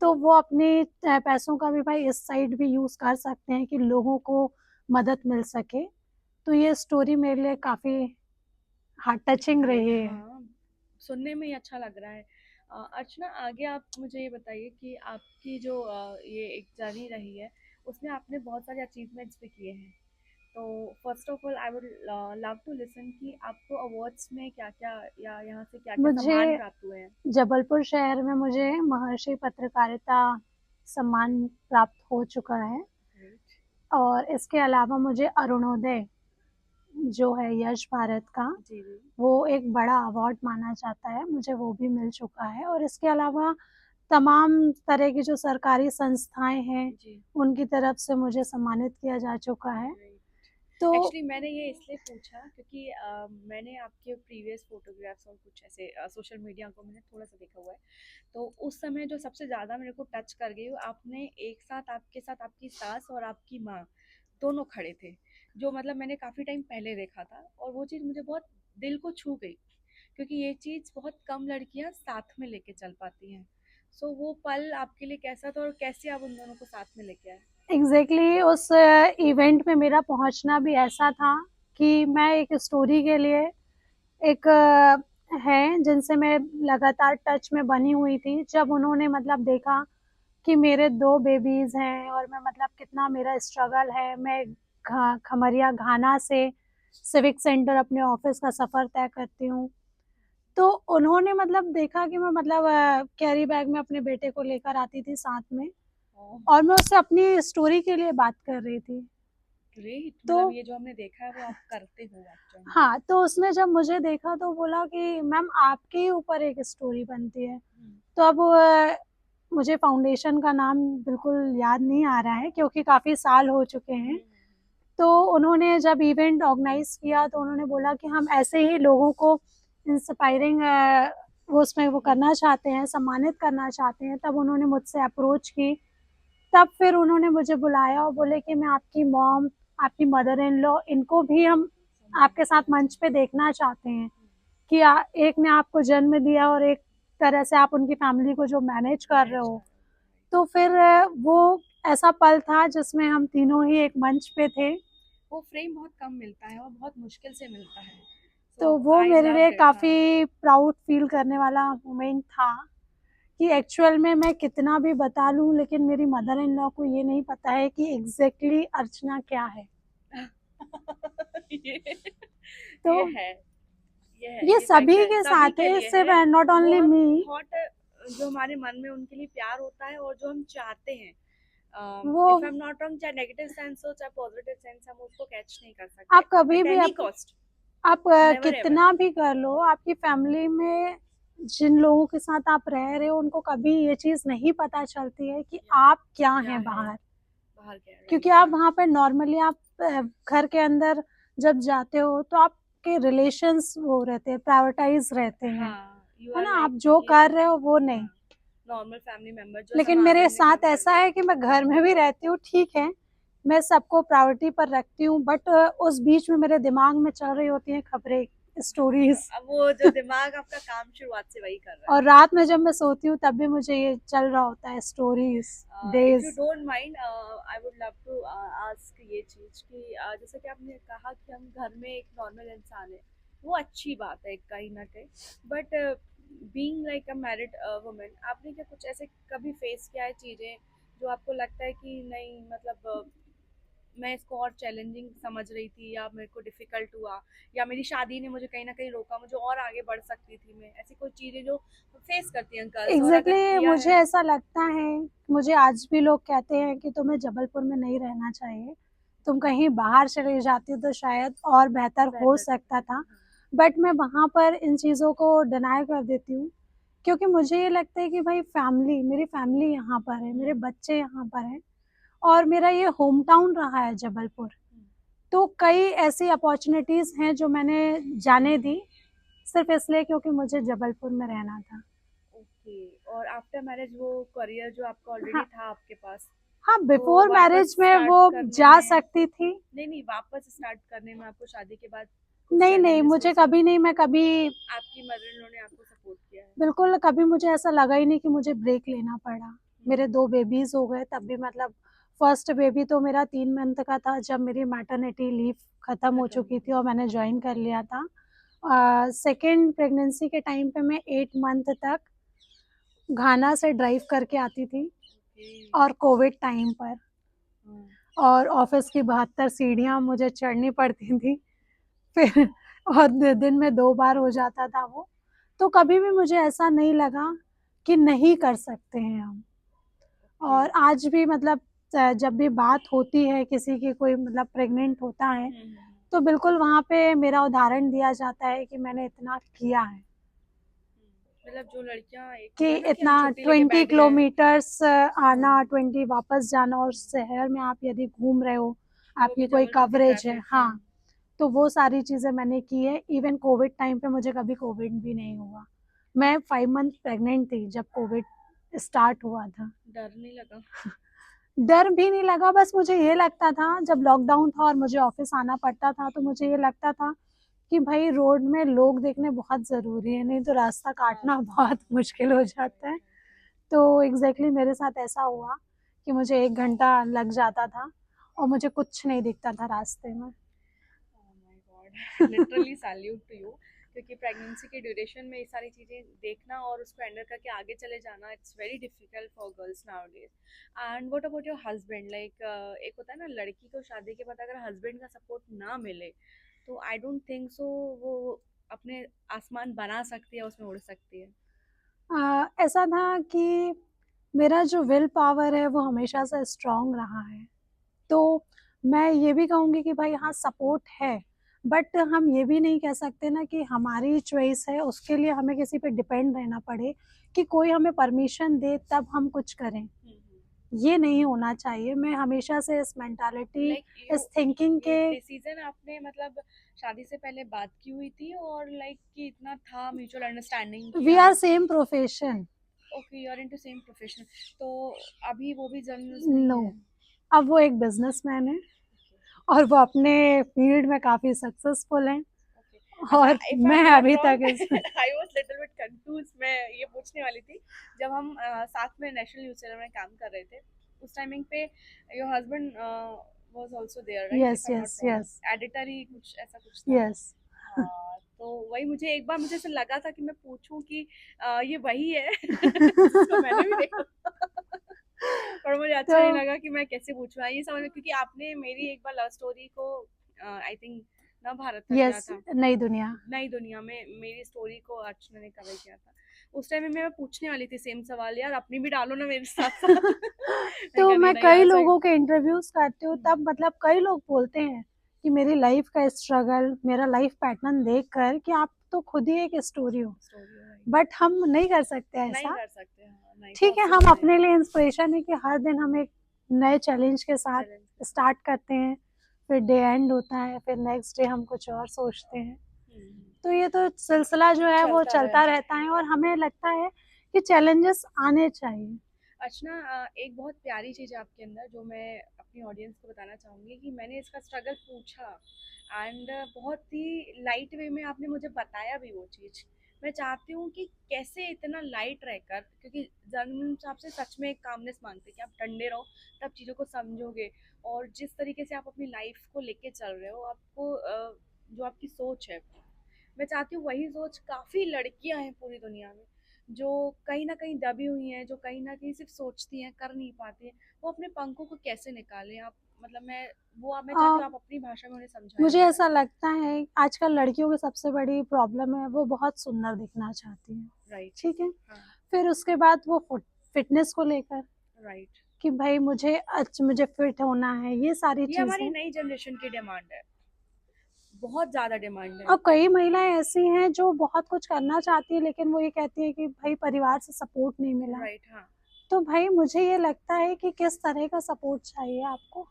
तो वो अपने पैसों का भी भाई इस साइड भी यूज़ कर सकते हैं कि लोगों को मदद मिल सके। तो ये स्टोरी मेरे लिए काफ़ी हार्ट टचिंग ग्रेट, रही है। हाँ, सुनने में ही अच्छा लग रहा है। अर्चना, आगे आप मुझे ये बताइए कि आपकी जो ये एक जर्नी रही है, उसमें आपने बहुत सारे अचीवमेंट्स भी किए हैं। तो first of all I would love to listen कि आपको अवार्ड्स में क्या क्या, या यहाँ से क्या क्या मुझे सम्मान प्राप्त हुए हैं। जबलपुर शहर में मुझे महर्षि पत्रकारिता सम्मान प्राप्त हो चुका है, ग्रेट। और इसके अलावा मुझे अरुणोदय जो है यश भारत का, जी जी। वो एक बड़ा अवार्ड माना जाता है, मुझे वो भी मिल चुका है। और इसके अलावा तमाम तरह की जो सरकारी संस्थाएँ हैं, जी। उनकी तरफ से मुझे सम्मानित किया जा चुका है। ग्रेट। तो एक्चुअली मैंने ये इसलिए पूछा क्योंकि मैंने आपके प्रीवियस फोटोग्राफ्स और कुछ ऐसे सोशल मीडिया को मैंने थोड़ा सा देखा हुआ है। तो उस समय जो सबसे ज़्यादा मेरे को टच कर गई वो आपने एक साथ आपके साथ आपकी सास और आपकी माँ दोनों खड़े थे, जो मतलब मैंने काफ़ी टाइम पहले देखा था और वो चीज़ मुझे बहुत दिल को छू गई, क्योंकि ये चीज़ बहुत कम लड़कियां साथ में लेके चल पाती हैं। सो वो पल आपके लिए कैसा था और कैसे आप उन दोनों को साथ में लेके आए? एग्जैक्टली उस इवेंट में मेरा पहुंचना भी ऐसा था कि मैं एक स्टोरी के लिए एक है जिनसे मैं लगातार टच में बनी हुई थी। जब उन्होंने मतलब देखा कि मेरे 2 बेबीज़ हैं और मैं मतलब कितना मेरा स्ट्रगल है, मैं खमरिया घाना से सिविक सेंटर अपने ऑफिस का सफ़र तय करती हूँ। तो उन्होंने मतलब देखा कि मैं मतलब कैरी बैग में अपने बेटे को लेकर आती थी साथ में, ओह, और मैं उससे अपनी स्टोरी के लिए बात कर रही थी। ग्रेट। तो मतलब ये जो हमने देखा है वो आप करते हो एक्चुअल में। हाँ, तो उसने जब मुझे देखा तो बोला कि मैम आपके ही ऊपर एक स्टोरी बनती है। हम्म, तो अब मुझे फाउंडेशन का नाम बिल्कुल याद नहीं आ रहा है क्योंकि काफ़ी साल हो चुके हैं। तो उन्होंने जब इवेंट ऑर्गेनाइज़ किया तो उन्होंने बोला कि हम ऐसे ही लोगों को इंस्पायरिंग वो उसमें वो करना चाहते हैं, सम्मानित करना चाहते हैं। तब उन्होंने मुझसे अप्रोच की। तब फिर उन्होंने मुझे बुलाया और बोले कि मैं आपकी मॉम, आपकी मदर इन लॉ, इनको भी हम आपके साथ मंच पे देखना चाहते हैं कि एक ने आपको जन्म दिया और एक तरह से आप उनकी फैमिली को जो मैनेज कर रहे मैनेज हो। कर रहे हो। तो फिर वो ऐसा पल था जिसमें हम तीनों ही एक मंच पे थे। वो फ्रेम बहुत कम मिलता है और बहुत मुश्किल से मिलता है। तो सो वो आई मेरे लिए लव्ड इट। हाँ, काफ़ी प्राउड फील करने वाला मोमेंट था कि एक्चुअल में मैं कितना भी बता लूँ लेकिन मेरी मदर इन लॉ को ये नहीं पता है कि एग्जैक्टली अर्चना क्या है। ये तो ये है, ये ये फैक्ट सभी है, के सभी साथ के है, लिए सिर्फ है। नॉट वो ओनली हम मी। थॉट जो हमारे मन में उनके लिए प्यार होता है और जो हम चाहते हैं, वो if I am not wrong, चाहे नेगेटिव सेंस हो चाहे पॉजिटिव सेंस, हम उसको कैच नहीं कर सकते आप कभी एट भी एनी कॉस्ट। आप नेवर एवर। कितना भी कर लो, आपकी फैमिली में जिन लोगों के साथ आप रह रहे हो उनको कभी ये चीज़ नहीं पता चलती है कि या आप क्या क्या हैं है, बाहर। बाहर क्या है, क्योंकि राइट। आप या वहाँ पे नॉर्मली आप घर के अंदर जब जाते हो तो आपके रिलेशंस वो रहते हैं, प्रायोरिटाइज रहते हैं, हाँ, यू है आर ना? आप लाइक जो कि कर हम, रहे हो वो नहीं। हाँ, नॉर्मल फैमिली मेंबर जो लेकिन हम मेरे आगे में साथ काम ऐसा करते हैं। है कि मैं घर में भी रहती हूँ, ठीक है, मैं सबको प्रायोरिटी पर रखती हूँ, बट उस बीच में मेरे दिमाग में चल रही होती हैं खबरें, स्टोरीज। अब वो जो दिमाग आपका काम शुरुआत से वही कर रहा है। और रात में जब मैं सोती हूँ तब भी मुझे ये चल रहा होता है, stories, if you days. Don't mind, I would love to ask ये चीज कि जैसे कि आपने कहा कि हम घर में एक नॉर्मल इंसान है, वो अच्छी बात है कहीं ना कहीं, but being like a married women, आपने क्या कुछ ऐसे कभी फेस किया है चीजें जो आपको लगता है कि नहीं, मतलब मैं इसको और चैलेंजिंग समझ रही थी, या मेरे को डिफिकल्ट हुआ, या मेरी शादी ने मुझे कहीं ना कहीं रोका, मुझे और आगे बढ़ सकती थी मैं, ऐसी कोई चीजें जो फेस करती हैं गर्ल्स, और अगर एग्जैक्टली किया मुझे है? ऐसा लगता है, मुझे आज भी लोग कहते हैं कि तुम्हें जबलपुर में नहीं रहना चाहिए, तुम कहीं बाहर चले जाती तो शायद और बेहतर हो बेहतर था। सकता था। बट मैं वहाँ पर इन चीज़ों को डिनाई कर देती हूँ क्योंकि मुझे ये लगता है कि भाई फैमिली, मेरी फैमिली यहाँ पर है, मेरे बच्चे यहाँ पर हैं और मेरा ये होम टाउन रहा है जबलपुर। तो कई ऐसी अपॉर्चुनिटीज़ हैं जो मैंने जाने दी सिर्फ इसलिए क्योंकि मुझे जबलपुर में रहना था। ओके। और आफ्टर मैरिज वो करियर जो आपका ऑलरेडी हाँ, था आपके पास, हाँ, वो बिफोर वापस मैरिज में स्टार्ट वो करने जा में, सकती थी। नहीं नहीं, वापस स्टार्ट करने में आपको शादी के बाद कुछ नहीं, नहीं, चैलेंजेस मुझे फेस हुए? कभी नहीं, मैं कभी आपकी मदर इन लॉ ने आपको सपोर्ट किया है? बिल्कुल कभी मुझे ऐसा लगा ही नहीं कि मुझे ब्रेक लेना पड़ा। हम्म, मेरे 2 बेबीज़ हो गए तब भी मतलब फर्स्ट बेबी तो मेरा 3 मंथ का था जब मेरी मैटरनिटी लीव ख़त्म हो खत्म चुकी हुआ। थी और मैंने जॉइन कर लिया था। सेकंड प्रेगनेंसी के टाइम पे मैं 8 मंथ तक घाना से ड्राइव करके आती थी ओके। और कोविड टाइम पर, हाँ, और ऑफ़िस की 72 सीढ़ियाँ मुझे चढ़नी पड़ती थी। फिर और दिन में 2 बार हो जाता था वो। तो कभी भी मुझे ऐसा नहीं लगा कि नहीं कर सकते हैं हम। ओके। और आज भी मतलब जब भी बात होती है किसी की, कोई मतलब प्रेग्नेंट होता है, तो बिल्कुल वहाँ पे मेरा उदाहरण दिया जाता है कि मैंने इतना किया है, मतलब जो लड़कियां, एक कि होता है ना कि हम इतना छुट्टी लेके 20 बैठ गए। किलोमीटर्स हाँ, आना, 20 वापस जाना, और शहर में आप यदि घूम रहे हो, आपकी भी कोई जबरदस्ती कवरेज है, ट्रैफिक, हाँ। तो वो सारी चीज़ें मैंने की है। इवन कोविड टाइम पे मुझे कभी कोविड भी नहीं हुआ। मैं 5 मंथ प्रेग्नेंट थी जब कोविड स्टार्ट हुआ था। डर नहीं लगा? डर भी नहीं लगा, बस मुझे ये लगता था जब लॉकडाउन था और मुझे ऑफ़िस आना पड़ता था, तो मुझे ये लगता था कि भई रोड में लोग देखने बहुत ज़रूरी है, नहीं तो रास्ता काटना बहुत मुश्किल हो जाता है। तो एग्ज़ैक्टली मेरे साथ ऐसा हुआ कि मुझे 1 घंटा लग जाता था और मुझे कुछ नहीं दिखता था रास्ते में। Oh my God! Literally salute to you, क्योंकि प्रेगनेंसी के ड्यूरेशन में ये सारी चीज़ें देखना और उसको हैंडल करके आगे चले जाना, it's very difficult for girls nowadays. And what about your husband? Like एक होता है ना लड़की को शादी के बाद अगर हस्बैंड का सपोर्ट ना मिले, तो आई डोंट थिंक सो वो अपने आसमान बना सकती है, उसमें उड़ सकती है। ऐसा था कि मेरा जो विल पावर है वो हमेशा से स्ट्रॉन्ग रहा है। तो मैं ये भी कहूँगी कि भाई हाँ, सपोर्ट है, बट हम ये भी नहीं कह सकते ना कि हमारी चॉइस है, उसके लिए हमें किसी पे डिपेंड रहना पड़े कि कोई हमें परमिशन दे तब हम कुछ करें। ये नहीं होना चाहिए। मैं हमेशा से इस मेंटालिटी, लाइक इस थिंकिंग ये के डिसीजन आपने मतलब शादी से पहले बात की हुई थी, और लाइक कि इतना था म्यूचुअल अंडरस्टैंडिंग कि वी आर हाँ, same profession. Okay, you are into same profession, तो अभी वो भी जर्नलिस्ट नहीं नो, है? अब वो एक बिज़नेसमैन है और वो अपने फील्ड में काफ़ी सक्सेसफुल हैं ओके, अच्छा, और इफ आई एम मैं नॉट अभी तक रॉन्ग इस I was little bit confuse, मैं ये पूछने वाली थी। जब हम साथ में नेशनल न्यूज़ चैनल में काम कर रहे थे, उस टाइमिंग पे your husband was also there, right? Yes, if I am yes, not wrong, yes, editor ही कुछ ऐसा कुछ था। यस। हाँ, तो वही मुझे एक बार मुझे ऐसा लगा था कि मैं पूछूं कि ये वही है जिसको मैंने भी देखा पर मुझे अच्छा नहीं तो लगा कि मैं कैसे पूछूं। ये समझ में, क्योंकि आपने मेरी एक बार लव स्टोरी को आई थिंक ना भारत था क्या यस, था, नई दुनिया। नई दुनिया में मेरी स्टोरी को अर्चना ने कवर किया था। उस टाइम में मैं पूछने वाली थी सेम सवाल, यार अपनी भी डालो ना मेरे साथ साथ मैं तो कह नहीं मैं नहीं कई यार सही। लोगों के इंटरव्यूज़ करती हूँ, तब मतलब कई लोग बोलते हैं कि मेरी लाइफ़ का स्ट्रगल, मेरा लाइफ़ पैटर्न देखकर कि आप तो खुद ही एक स्टोरी हो। स्टोरी है भाई, बट हम नहीं कर सकते नहीं ऐसा। कर सकते, हाँ नहीं, ठीक है, हम पॉसिबल नहीं अपने है। लिए इंस्पिरेशन है कि हर दिन हम एक नए चैलेंज के साथ चैलेंज के साथ। स्टार्ट करते हैं, फिर डे एंड होता है, फिर नेक्स्ट डे हम कुछ और सोचते हैं। तो ये तो सिलसिला जो है वो चलता चलता रहे। रहता है और हमें लगता है कि चैलेंजेस आने चाहिए। अर्चना, एक बहुत प्यारी चीज़ है आपके अंदर जो मैं अपनी ऑडियंस को बताना चाहूँगी कि मैंने इसका स्ट्रगल पूछा, एंड बहुत ही लाइट वे में आपने मुझे बताया भी वो चीज़। मैं चाहती हूँ कि कैसे इतना लाइट रहकर, क्योंकि जन्म से आपसे सच में एक कामनेस मांगते हैं कि आप ठंडे रहो, तब चीज़ों को समझोगे। और जिस तरीके से आप अपनी लाइफ को लेके चल रहे हो, आपको जो आपकी सोच है, मैं चाहती हूँ वही सोच काफ़ी लड़कियां हैं पूरी दुनिया में जो कहीं ना कहीं दबी हुई हैं, जो कहीं ना कहीं सिर्फ सोचती हैं, कर नहीं पाती हैं, वो अपने पंखों को कैसे निकालें। आप मतलब मैं अ, चाहती हूँ आप अपनी भाषा में उन्हें समझाएं और मुझे बताएं। ऐसा लगता है आजकल लड़कियों की सबसे बड़ी प्रॉब्लम है वो बहुत सुंदर दिखना चाहती हैं, राइट। ठीक है? हाँ। फिर उसके बाद वो फिटनेस को लेकर राइट। कि भाई मुझे फिट होना है, ये सारी ये हमारी चीज़ें। नई जनरेशन की डिमांड है, बहुत ज़्यादा डिमांड है। और कई महिलाएं ऐसी हैं जो बहुत कुछ करना चाहती है लेकिन वो ये कहती है कि भाई परिवार से सपोर्ट नहीं मिला। राइट। हाँ। तो भाई मुझे ये लगता है कि किस तरह का सपोर्ट चाहिए आपको।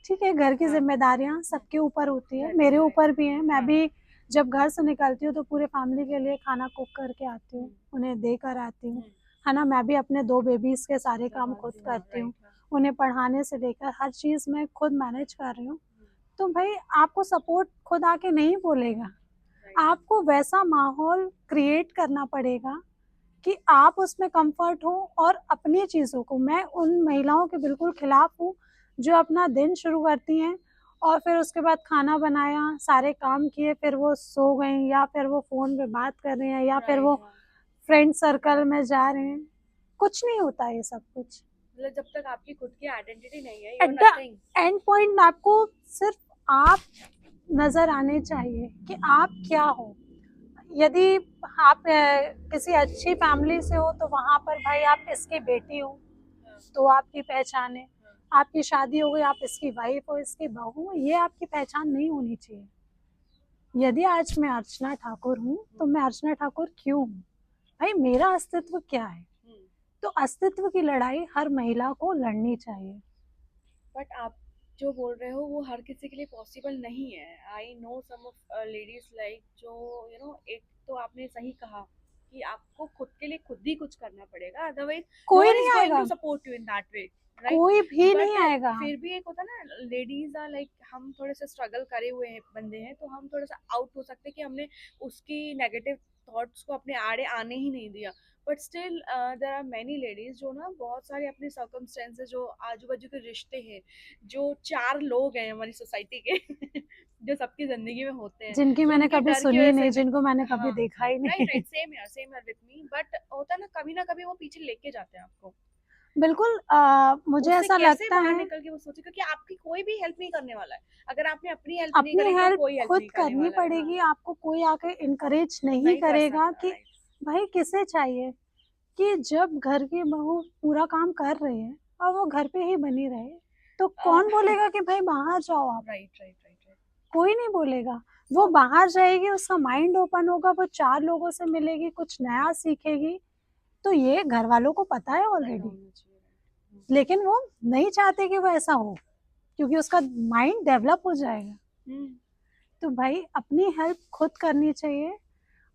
ठीक है, घर की हाँ। जिम्मेदारियां सबके ऊपर होती है, घर की, मेरे राइट। ऊपर भी है। मैं हाँ। भी जब घर से निकलती हूँ तो पूरे फैमिली के लिए खाना कुक करके आती हूँ, हम्म। उन्हें देकर आती हूँ, हम्म। है ना? मैं भी अपने 2 बेबीज़ के सारे काम खुद संभालती हूँ, हाँ, करती हूँ, राइट। हाँ। उन्हें पढ़ाने से लेकर हर चीज़ मैं खुद मैनेज कर रही हूँ। हम्म। तो भाई आपको सपोर्ट खुद आके नहीं बोलेगा, राइट। आपको वैसा माहौल क्रिएट करना पड़ेगा कि आप उसमें कंफर्ट हो और अपनी चीज़ों को। मैं उन महिलाओं के बिल्कुल खिलाफ हूँ जो अपना दिन शुरू करती हैं और फिर उसके बाद खाना बनाया, सारे काम किए, फिर वो सो गई या फिर वो फ़ोन पे बात कर रही हैं या फिर वो राइट। हाँ, फ्रेंड सर्कल में जा रहे हैं। कुछ नहीं होता ये सब कुछ। मतलब जब तक आपकी खुद की आइडेंटिटी नहीं है, you at are the nothing. And point आपको सिर्फ आप नज़र आने चाहिए कि आप क्या हो। यदि आप किसी अच्छी फैमिली से हो तो वहाँ पर भाई आप इसकी बेटी हो हाँ। तो आपकी पहचान है। हाँ। आपकी शादी हो गई, आप इसकी वाइफ हो, इसकी बहू हो, ये आपकी पहचान नहीं होनी चाहिए। यदि आज मैं अर्चना ठाकुर हूँ तो मैं अर्चना ठाकुर क्यों हूँ? भाई मेरा अस्तित्व क्या है? हम्म। तो अस्तित्व की लड़ाई हर महिला को लड़नी चाहिए। बट आप जो बोल रहे हो वो हर किसी के लिए पॉसिबल नहीं है। I know some of ladies like जो एक तो आपने सही कहा कि आपको खुद के लिए खुद ही कुछ करना पड़ेगा, अदरवाइज नो कोई वन इज नहीं गोइंग आएगा, to support you in that way, right. कोई भी नहीं बट आएगा। फिर भी एक होता है ना, लेडीज आर लाइक, हम थोड़े से स्ट्रगल करे हुए हैं बंदे हैं, तो हम थोड़ा सा आउट हो सकते हैं कि हमने उसकी नेगेटिव थॉट्स को अपने आड़े आने ही नहीं दिया। But still there are many ladies जो ना बहुत सारे अपने सर्कमस्टेंसेस, जो आजू बाजू के रिश्ते हैं, जो चार लोग हैं हमारी सोसाइटी के जो सबकी जिंदगी में होते हैं, जिनकी जो मैंने उनके कभी डर की सुनी वजह नहीं, से जिनको मैंने कभी हाँ, देखा ही राइट नहीं। राइट, सेम यार विथ मी, बट होता है ना कभी वो पीछे लेके जाते हैं आपको। बिल्कुल, मुझे उससे ऐसा कैसे लगता बाहर है, निकल के वो सोचे, क्योंकि आपकी कोई भी हेल्प नहीं करने वाला है। अगर आपने अपनी हेल्प नहीं अपनी करी तो हेल्प कोई हेल्प खुद नहीं करने करनी वाला है। हाँ, पड़ेगी, आपको कोई आके इनकरेज नहीं नहीं कर करेगा सकता, कि राइट। भाई किसे चाहिए कि जब घर की बहू पूरा काम कर रही है और वो घर पे ही बनी रहे, तो कौन बोलेगा कि भाई बाहर जाओ आप? Right right right right. कोई नहीं बोलेगा। वो तो बाहर जाएगी, उसका माइंड ओपन होगा, वो चार लोगों से मिलेगी, कुछ नया सीखेगी, तो ये घर वालों को पता है पता ऑलरेडी। होना चाहिए, राइट। लेकिन वो नहीं चाहते कि वो ऐसा हो, क्योंकि उसका माइंड डेवलप हो जाएगा। हम्म। तो भाई अपनी हेल्प खुद करनी चाहिए।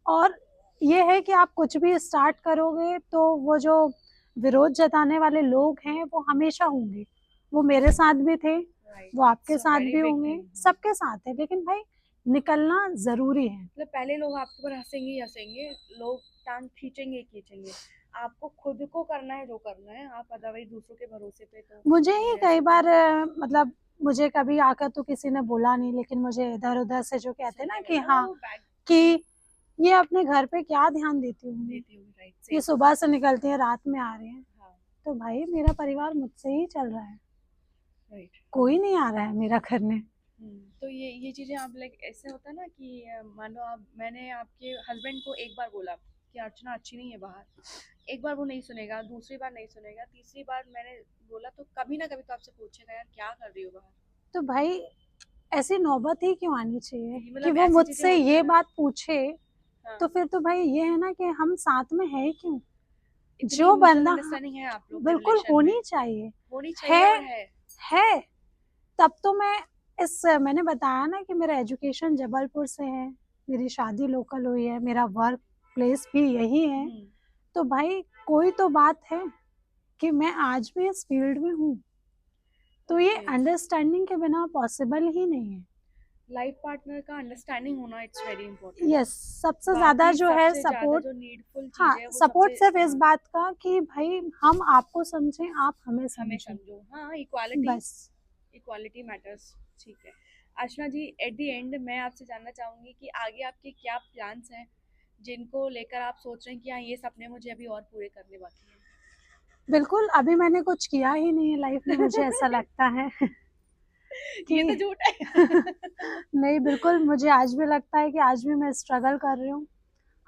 और ये है कि आप कुछ भी स्टार्ट करोगे तो वो जो विरोध जताने वाले लोग हैं वो हमेशा होंगे। वो मेरे साथ भी थे, राइट, वो आपके इट्स अ साथ वेरी भी बिग होंगे, थिंग। सबके साथ है। लेकिन भाई निकलना ज़रूरी है। मतलब पहले लोग आपके ऊपर हंसेंगे ही हंसेंगे, लोग टांग खींचेंगे ही खींचेंगे। आपको खुद को करना है जो करना है, आप अदरवाइज दूसरों के भरोसे पे तो मुझे नहीं ही रह कई सकते। बार मतलब मुझे कभी आकर तो किसी ने बोला नहीं, लेकिन मुझे इधर-उधर से जो कहते हैं ना सुनने कि मिला हाँ, वो बैग कि ये अपने घर पे क्या ध्यान देती होंगी, देती होगी, राइट, ये सेम। सुबह से निकलती हैं, रात में आ रहे हैं। हाँ, तो भाई मेरा परिवार मुझसे ही चल रहा है, राइट। कोई नहीं आ रहा है मेरा करने। तो ये चीजें आप लाइक ऐसे होता है ना कि मान लो आप, मैंने आपके हस्बैंड को एक बार बोला कि अर्चना अच्छी नहीं है बाहर, एक बार वो नहीं सुनेगा, दूसरी बार नहीं सुनेगा, तीसरी बार मैंने बोला तो कभी ना कभी तो आपसे पूछेगा, यार क्या कर रही हो बाहर। तो भाई ऐसी नौबत ही क्यों आनी चाहिए ये कि मतलब वो ऐसी चीजें मुझसे होती है ये ना। बात पूछे? हाँ, तो फिर तो भाई ये है ना कि हम साथ में है क्यों? इतनी जो म्यूचुअल बंदा अंडरस्टैंडिंग है आप लोग के बिल्कुल रिलेशन में, होनी चाहिए, होनी चाहिए है और है। है तब तो मैं इस मैंने बताया ना कि मेरा एजुकेशन जबलपुर से है, मेरी शादी लोकल हुई है, मेरा वर्क प्लेस भी यही है। हम्म। तो भाई कोई तो बात है कि मैं आज भी इस फील्ड में हूँ। तो ये ओके। अंडरस्टैंडिंग के बिना पॉसिबल ही नहीं है। लाइफ पार्टनर का अंडरस्टैंडिंग होना इट्स वेरी इंपॉर्टेंट। यस, सबसे ज़्यादा बाकी जो है सबसे ज्यादा सपोर्ट। जो नीडफुल हाँ, चीज है वो सपोर्ट सबसे, सिर्फ इस हाँ, बात का कि भाई हम आपको समझें, आप हमें हमें समझें, समझो, हाँ, इक्वालिटी, बस। Equality matters. ठीक है। अर्चना जी, एट द एंड मैं आपसे जानना चाहूंगी कि आगे आपके क्या प्लान्स हैं, जिनको लेकर आप सोच रहे हैं कि हाँ ये सपने मुझे अभी और पूरे करने बाकी बिल्कुल, अभी मैंने कुछ किया ही नहीं है लाइफ में, मुझे ऐसा हैं। लगता है ये तो कि झूठ है। नहीं, बिल्कुल मुझे आज भी लगता है कि आज भी मैं स्ट्रगल कर रही हूँ।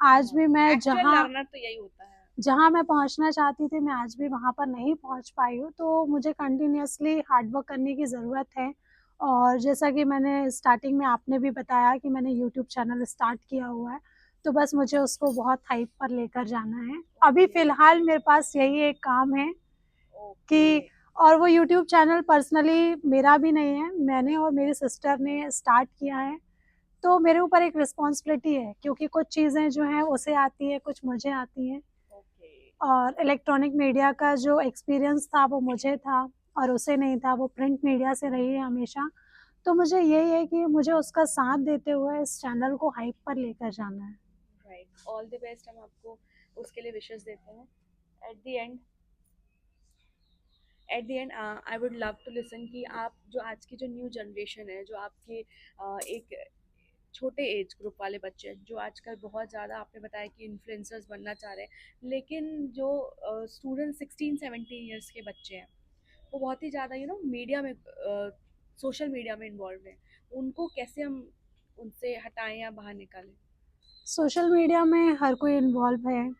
आज हाँ, भी मैं एक्चुअल लर्नर तो यही होता है। जहाँ मैं पहुँचना चाहती थी, मैं आज भी वहाँ पर नहीं पहुँच पाई हूँ। तो मुझे कंटिन्यूअसली हार्ड वर्क करने की ज़रूरत है। और जैसा कि मैंने स्टार्टिंग में आपने भी बताया कि मैंने यूट्यूब चैनल स्टार्ट किया हुआ है, तो बस मुझे उसको बहुत हाइप पर लेकर जाना है। अभी ओके फ़िलहाल मेरे पास यही एक काम है ओके। कि, और वो यूट्यूब चैनल पर्सनली मेरा भी नहीं है, मैंने और मेरी सिस्टर ने स्टार्ट किया है। तो मेरे ऊपर एक रिस्पॉन्सिबिलिटी है, क्योंकि कुछ चीज़ें जो हैं उसे आती हैं, कुछ मुझे आती हैं। ओके। और इलेक्ट्रॉनिक मीडिया का जो एक्सपीरियंस था वो मुझे था और उसे नहीं था, वो प्रिंट मीडिया से रही है हमेशा। तो मुझे यही है कि मुझे उसका साथ देते हुए इस चैनल को हाइप पर लेकर जाना है। राइट, ऑल द बेस्ट, हम आपको उसके लिए विशेस देते हैं। At the end, I would love to listen कि आप जो आज की जो न्यू जनरेशन है, जो आपके एक छोटे एज ग्रुप वाले बच्चे हैं, जो आजकल बहुत ज़्यादा आपने बताया कि इन्फ्लुएंसर्स बनना चाह रहे हैं, लेकिन जो स्टूडेंट 16-17 ईयर्स के बच्चे हैं, वो बहुत ही ज़्यादा मीडिया में, सोशल मीडिया में इन्वॉल्व हैं, उनको कैसे हम उनसे हटाएं या बाहर निकालें। सोशल मीडिया में हर कोई इन्वॉल्व है,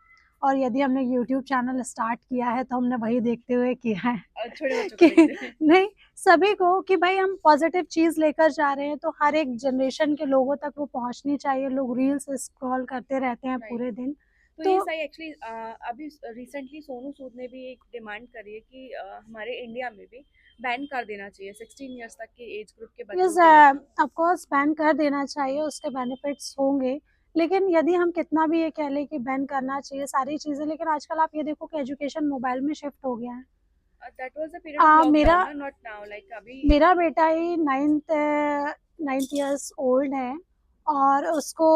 और यदि हमने यूट्यूब चैनल स्टार्ट किया है तो हमने वही देखते हुए किया है छोटे बच्चों को कि देखते हैं। नहीं, सभी को कि भाई हम पॉजिटिव चीज़ लेकर जा रहे हैं तो हर एक जनरेशन के लोगों तक वो पहुंचनी चाहिए। लोग रील्स स्क्रॉल करते रहते हैं राइट। पूरे दिन। तो तो ये सही एक्चुअली, अभी रिसेंटली सोनू सूद ने भी एक डिमांड करी है कि हमारे इंडिया में भी बैन कर देना चाहिए 16 इयर्स तक के एज ग्रुप के यस, बच्चों के लिए। ऑफ कोर्स बैन कर देना चाहिए, उसके बेनिफिट्स होंगे। लेकिन यदि हम कितना भी ये कह लें कि बैन करना चाहिए सारी चीज़ें, लेकिन आजकल आप ये देखो कि एजुकेशन मोबाइल में शिफ्ट हो गया है। That was the period of मेरा लॉकडाउन ना, नॉट नाउ, लाइक अभी। मेरा बेटा ही नाइन्थ ईयर्स ओल्ड है, और उसको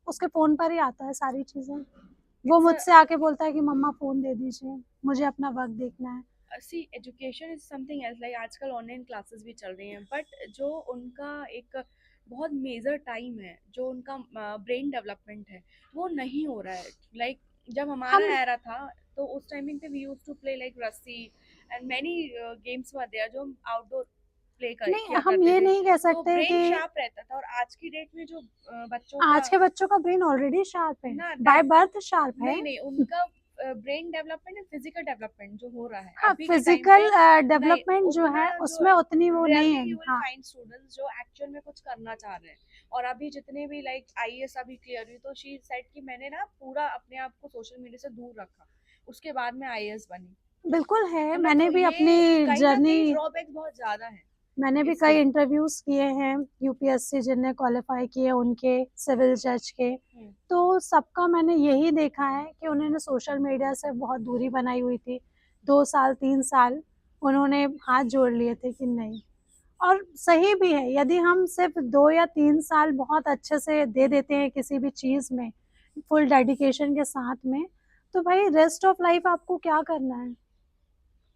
उसके फ़ोन पर ही आता है सारी चीज़ें। वो इट्स मुझसे आके बोलता है कि मम्मा फ़ोन दे दीजिए, मुझे अपना वर्क देखना है। See education is something else, like आजकल ऑनलाइन क्लासेस भी चल रही हैं, बट जो उनका एक बहुत मेजर टाइम है, जो उनका ब्रेन डेवलपमेंट है, वो नहीं हो रहा है। लाइक जब हमारा हम एरा था, तो उस टाइमिंग पे we use to play like रस्सी and many games were there, जो हम आउटडोर प्ले नहीं, किया हम करते ये थे। नहीं कह तो सकते कि ब्रेन शार्प रहता था, और आज की डेट में जो बच्चों का आज के बच्चों का ब्रेन ऑलरेडी शार्प है, ना बाय दैट, बर्थ शार्प है। नहीं नहीं, उनका brain development and physical development जो हो रहा है हाँ, अभी के टाइम फिजिकल पे, नहीं डेवलपमेंट जो उतना है जो, उसमें उतनी वो नहीं रेयरली है। यू विल हाँ, फाइंड स्टूडेंट्स जो एक्चुअल में कुछ करना चाह रहे हैं। और अभी जितने भी लाइक आईएएस अभी क्लियर हुई, तो शी सेड कि मैंने ना पूरा अपने आप को सोशल मीडिया से दूर रखा, उसके बाद मैं आईएएस बनी। बिल्कुल है। है ना, मैंने तो भी अपनी ये कहीं ना जर्नी कहीं ड्रॉबैक्स बहुत ज्यादा है मैंने भी कई इसके। इंटरव्यूज किए हैं यूपीएससी जिनने क्वालिफाई किए, उनके सिविल जज के। हम्म, तो सबका मैंने यही देखा है कि उन्होंने सोशल मीडिया से बहुत दूरी बनाई हुई थी। 2 साल 3 साल उन्होंने हाथ जोड़ लिए थे कि नहीं। और सही भी है, यदि हम सिर्फ 2 या 3 साल बहुत अच्छे से दे देते हैं किसी भी चीज़ में, फुल डेडिकेशन के साथ में, तो भाई रेस्ट ऑफ लाइफ आपको क्या करना है,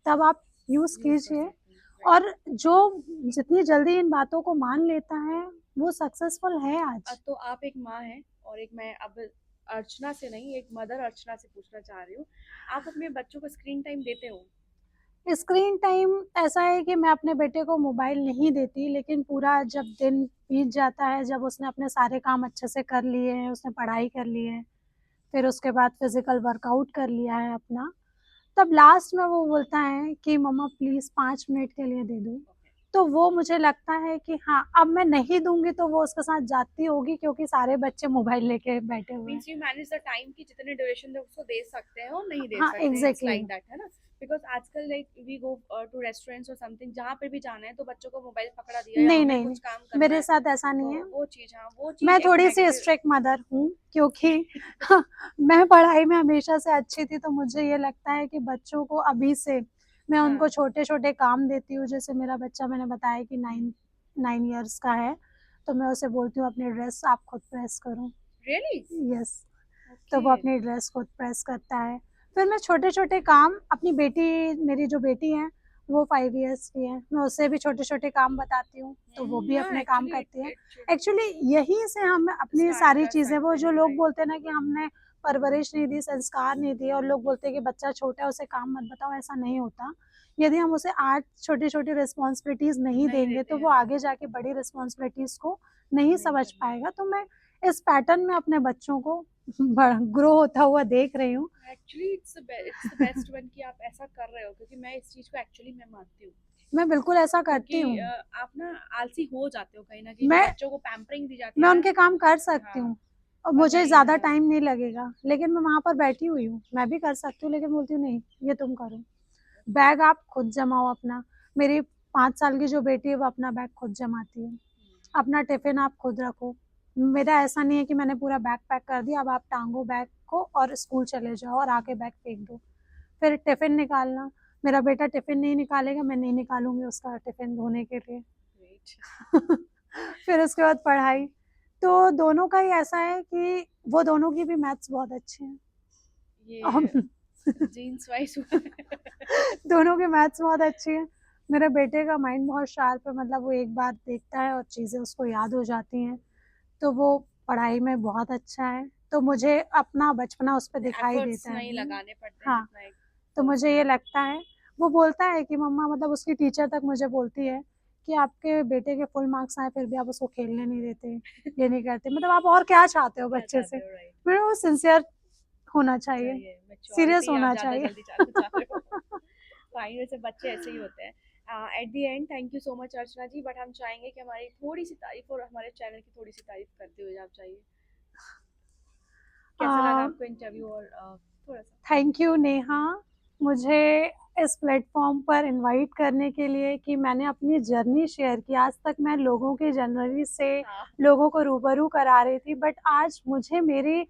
तब आप यूज़ यूज कर कीजिए। सकते हैं, राइट। और जो जितनी जल्दी इन बातों को मान लेता है वो सक्सेसफुल है आज। तो आप एक माँ हैं, और एक मैं अब अर्चना से नहीं, एक मदर अर्चना से पूछना चाह रही हूँ, आप अपने बच्चों को स्क्रीन टाइम देते हो? स्क्रीन टाइम ऐसा है कि मैं अपने बेटे को मोबाइल नहीं देती, लेकिन पूरा जब दिन बीत जाता है, जब उसने अपने सारे काम अच्छे से कर लिए हैं, उसने पढ़ाई कर ली है, फिर उसके बाद फिजिकल वर्कआउट कर लिया है अपना, तब लास्ट में वो बोलता है कि मम्मा प्लीज़ 5 मिनट के लिए दे दो। ओके, तो वो मुझे लगता है कि हाँ, अब मैं नहीं दूंगी तो वो उसके साथ जाती होगी, क्योंकि सारे बच्चे मोबाइल लेके बैठे हुए हैं। Means you manage the time कि जितने ड्यूरेशन दे उसको दे सकते हैं और नहीं दे हाँ, सकते हैं, it's exactly like exactly. That, है ना। बिकॉज आजकल like we go to restaurants और समथिंग, जहाँ पे भी जाना है तो बच्चों को मोबाइल पकड़ा दिया, या नहीं हमें नहीं नहीं, कुछ काम करना मेरे है, साथ ऐसा तो नहीं है। वो चीज़, हाँ वो मैं चीज़ एक थोड़ी सी नेगेटिव। स्ट्रिक्ट मदर हूँ, क्योंकि मैं पढ़ाई में हमेशा से अच्छी थी, तो मुझे ये लगता है कि बच्चों को अभी से मैं उनको हाँ, छोटे छोटे काम देती हूँ। जैसे मेरा बच्चा, मैंने बताया कि 9 ईयर्स का है, तो मैं उसे बोलती हूँ अपनी ड्रेस आप खुद प्रेस करो। रियली? यस, तो ओके। वो अपनी ड्रेस खुद प्रेस करता है। फिर मैं छोटे-छोटे काम अपनी बेटी, मेरी जो बेटी है वो 5 इयर्स की है, मैं उसे भी छोटे-छोटे काम बताती हूँ, तो वो भी हाँ, अपने काम एक्चुअली करती है। इट शुड एक्चुअली यहीं से हम अपनी स्टार्ट सारी कर चीज़ें, वो सकते जो हैं, लोग राइट। बोलते हैं ना कि हमने परवरिश नहीं दी, संस्कार नहीं दिए, और लोग बोलते हैं कि बच्चा छोटा है उसे काम मत बताओ, ऐसा नहीं होता। यदि हम उसे आज छोटी-छोटी रिस्पॉन्सिबिलिटीज़ नहीं नहीं देंगे देते तो वो हैं तो आगे जाके बड़ी रिस्पॉन्सिबिलिटीज़ को नहीं नहीं समझ करना। पाएगा। तो मैं इस पैटर्न में अपने बच्चों को ग्रो होता हुआ देख रही हूँ। Actually it's the best one कि आप ऐसा कर रहे हो, क्योंकि मैं इस चीज़ को एक्चुअली मैं मानती हूँ। मैं बिल्कुल ऐसा करती क्योंकि हूँ। आप ना आलसी हो जाते हो कहीं न कहीं, जब मैं बच्चों को पैम्परिंग दी जाती मैं है ना। उनके काम कर सकती हाँ, हूँ, और पर मुझे नहीं, ज़्यादा हाँ, टाइम नहीं लगेगा, लेकिन मैं वहाँ पर बैठी हुई हूँ, मैं भी कर सकती हूँ, लेकिन बोलती हूँ नहीं, ये तुम करो। ओके। बैग आप खुद जमाओ अपना। मेरी 5 साल की जो बेटी है वो अपना बैग खुद जमाती है। अपना टिफ़िन आप खुद रखो। मेरा ऐसा नहीं है कि मैंने पूरा बैग पैक कर दिया, अब आप टाँगो बैग को और स्कूल चले जाओ और आके बैग फेंक दो। फिर टिफ़िन निकालना, मेरा बेटा टिफ़िन नहीं निकालेगा, मैं नहीं निकालूँगी उसका टिफ़िन धोने के लिए। ग्रेट। फिर उसके बाद पढ़ाई। तो दोनों का ही ऐसा है कि वो दोनों की भी मैथ्स बहुत अच्छी हैं। ये और जीन्स वाइज हुआ है। दोनों की मैथ्स बहुत अच्छी है। मेरे बेटे का माइंड बहुत शार्प है, मतलब वो एक बार देखता है और चीज़ें उसको याद हो जाती हैं, तो वो पढ़ाई में बहुत अच्छा है। तो मुझे अपना बचपना उस पे दिखाई एफर्ट्स देता है। नहीं लगाने पड़ते हैं हाँ, जितना एक तो मुझे पर्सन ये को। लगता है, वो बोलता है कि मम्मा, मतलब उसकी टीचर तक मुझे बोलती है कि आपके बेटे के फुल मार्क्स आए फिर भी आप उसको खेलने नहीं देते, ये नहीं करते, मतलब आप और क्या चाहते हो क्या बच्चे से? चाहते हो, राइट। मेरे वो सिंसियर होना चाहिए, चाहिए सीरियस मैच्योरिटी, आप होना ज़्यादा चाहिए। जल्दी चाहना चाह रहे हो। फाइन, वैसे बच्चे ऐसे ही होते हैं। At the end thank you so much Archana ji, but हम चाहेंगे कि हमारी थोड़ी सी तारीफ और हमारे चैनल की थोड़ी सी तारीफ करते हुए आप चाहिए। कैसा लगा अ, आपको इंटरव्यू, और थोड़ा सा। थैंक यू नेहा, मुझे इस प्लेटफ़ॉर्म पर इनवाइट करने के लिए कि मैंने अपनी जर्नी शेयर की। आज तक मैं लोगों की जर्नी से हाँ। लोगों को रूबरू करा रही थी, बट आज मुझे मेरी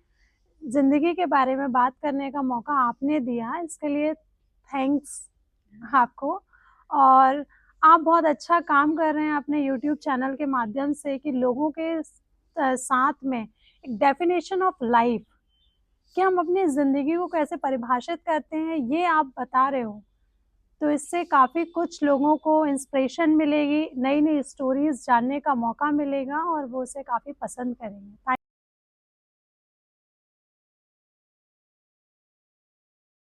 ज़िंदगी के बारे में बात करने का मौका आपने दिया, इसके लिए थैंक्स आपको। और आप बहुत अच्छा काम कर रहे हैं अपने यूट्यूब चैनल के माध्यम से कि लोगों के साथ में एक डेफिनेशन ऑफ लाइफ कि हम अपनी ज़िंदगी को कैसे परिभाषित करते हैं, ये आप बता रहे हो। तो इससे काफ़ी कुछ लोगों को इंस्पिरेशन मिलेगी, नई-नई स्टोरीज़ जानने का मौका मिलेगा और वो उसे काफ़ी पसंद करेंगे।